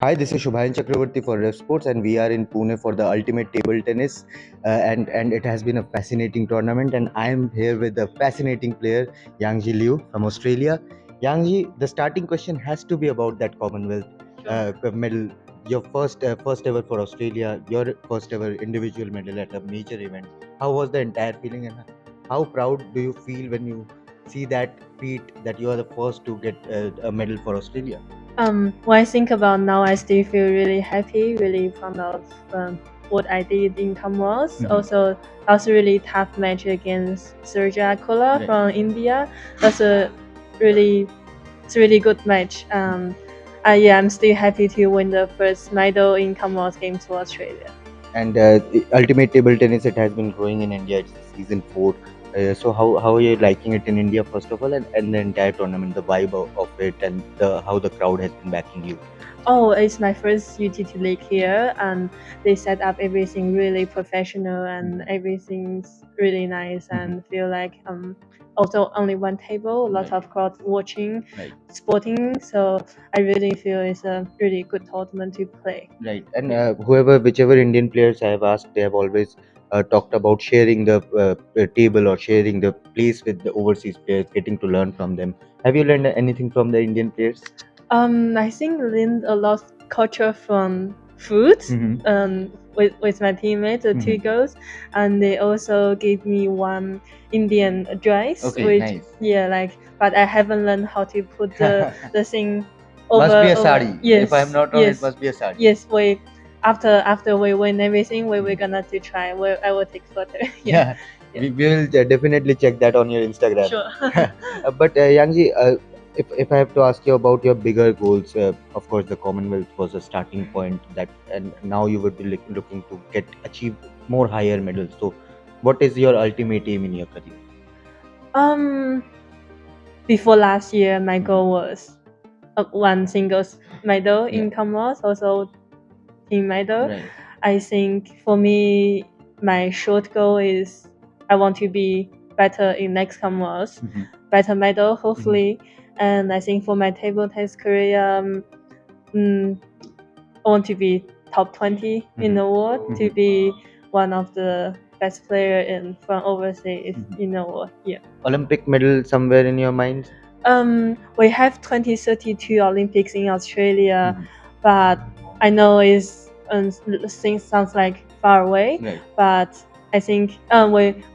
Hi, this is Subhayan Chakraborty for RevSportz, and we are in Pune for the ultimate table tennis. And it has been a fascinating tournament. And I am here with a fascinating player, Yangzi Liu from Australia. Yangzi, the starting question has to be about that Commonwealth medal. Your first ever for Australia, your first ever individual medal at a major event. How was the entire feeling, and how proud do you feel when you see that feat that you are the first to get a medal for Australia? When I think about now, I still feel really happy, really proud of what I did in Commonwealth. Mhm. Also, that was a really tough match against Surja Kola Right. from India. That's it's a really good match. Yeah, I'm still happy to win the first medal in Commonwealth Games for Australia. And the ultimate table tennis, it has been growing in India. It's season 4. So how are you liking it in India first of all, and the entire tournament, the vibe of it, and the how the crowd has been backing you? Oh, it's my first UTT league here, and they set up everything really professional, and everything's really nice, and feel like also only one table, a lot Right. of crowd watching, Right. sporting. So I really feel it's a really good tournament to play. Right. And whichever Indian players I have asked, they have always talked about sharing the table or sharing the place with the overseas players, getting to learn from them. Have you learned anything from the Indian players? I think learned a lot of culture from food. Mm-hmm. With my teammates, the two Mm-hmm. girls, and they also gave me one Indian dress, Okay, which nice. yeah, like, but I haven't learned how to put the thing Must be a over. sari. If I'm Yes, not wrong, it yes, must be a sari. yes. We after we win everything, we're Mhm. gonna to try. I will take photo. Yeah, Yeah, yeah, we will definitely check that on your Instagram. sure. But Yangji, if I have to ask you about your bigger goals, of course, the Commonwealth was a starting point. That and now you would be looking to get achieve more higher medals. So, what is your ultimate aim in your career? um, Before last year, my Mhm. goal was one singles medal Yeah, in Commonwealth, also team medal. right. I think for me, my short goal is I want to be better in next Commonwealth, Hmm. better medal Hmm. hopefully. And I think for my table tennis career, mm, I want to be top 20 in Hmm. the world, to Hmm. be one of the best player in from overseas Hmm. in the world. Yeah. Olympic medal somewhere in your mind? We have 2032 Olympics in Australia, Hmm. but I know it's things sounds like far away, Right. but I think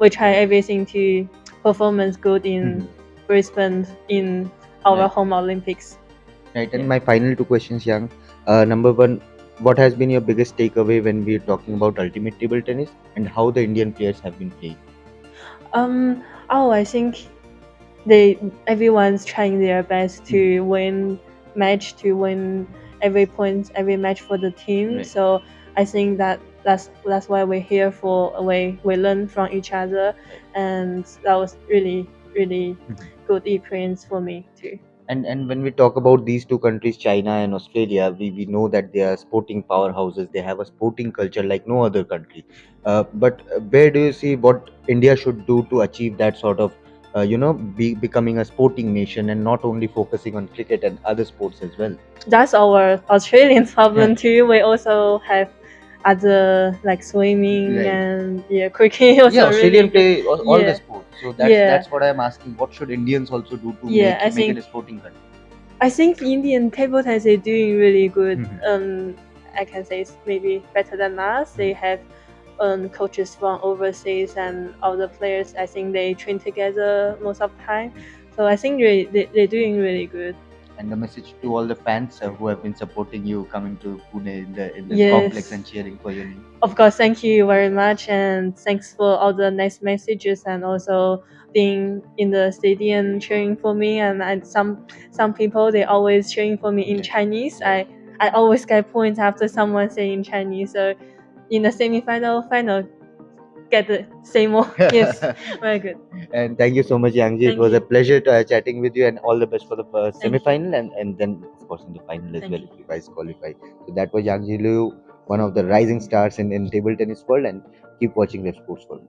we try everything to performance good in Hmm. Brisbane in our Right. home Olympics. Right. And Yeah. my final two questions, Yang. Number one, what has been your biggest takeaway when we're talking about ultimate table tennis and how the Indian players have been playing? I think they everyone's trying their best Mhm. to win match, to win every point, every match for the team. Right. So I think that's why we're here for. We learn from each other, Right. and that was really Mhm. good experience for me too. And when we talk about these two countries, China and Australia, we know that they are sporting powerhouses. They have a sporting culture like no other country. But where do you see what India should do to achieve that sort of, becoming a sporting nation and not only focusing on cricket and other sports as well? That's our Australian Yeah. problem too. We also have other like swimming Right. and yeah, cricket Yeah, also really Australian good. play all the Yeah, sports. So that's yeah, that's what I'm asking. What should Indians also do to yeah. make it a sporting country? I think Indian table tennis is doing really good. Mhm. I can say it's maybe better than us. They Mhm. have coaches from overseas, and all the players, I think they train together most of the time. So I think they're doing really good. And the message to all the fans who have been supporting you coming to Pune in this complex Yes, and cheering for your name. of course. Thank you very much, and thanks for all the nice messages, and also being in the stadium cheering for me. And some people they always cheering for me in Yeah. Chinese. Right. I always get points after someone saying Chinese. So in the semi-final, final, get the same more. Yes, very good. And thank you so much, Yangji. It Thank was a you. pleasure chatting with you, and all the best for the Thank you. semi-final and then of course in the final as well Thank you. if you guys qualify. So that was Yangji Liu, one of the rising stars in table tennis world, and keep watching the sports world.